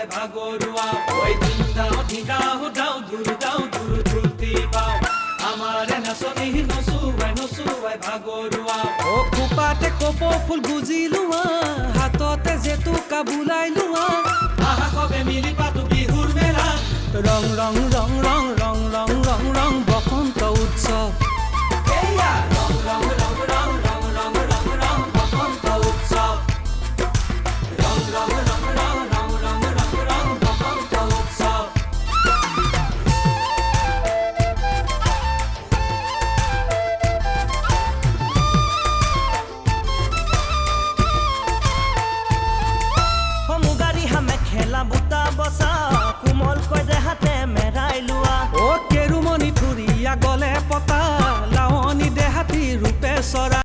নচুৱাই ভাগৰুৱা ঐ দিনদাও ধিগাও দাও দূৰ ধুলতি পাও আমাৰে নাচনি নচুৱাই ভাগৰুৱা ও খোপাতে কপৌ ফুল গুজি লোৱা হাততে জেতুকা বুলাই লোৱা আহা কবে মিলি পাতো বিহুৰ মেলা ৰং ৰং ৰং ৰং ৰং ৰং ৰং ৰং বসন্ত উৎসৱ এয়া ৰং ৰং ৰং ৰং ৰং ৰং ৰং ৰং বসন্ত উৎসৱ ৰং ৰং ৰং ৰং ৰং ৰং ৰং ৰং বসন্ত উৎসৱ মুগাৰী হামে খেলা বুটা বসা কোমল কৈ দেহাতে মেৰাই লোৱা ও কেৰুমণি থুৰীয়া গলে পতা লাৱনী দেহাতী ৰূপে চৰা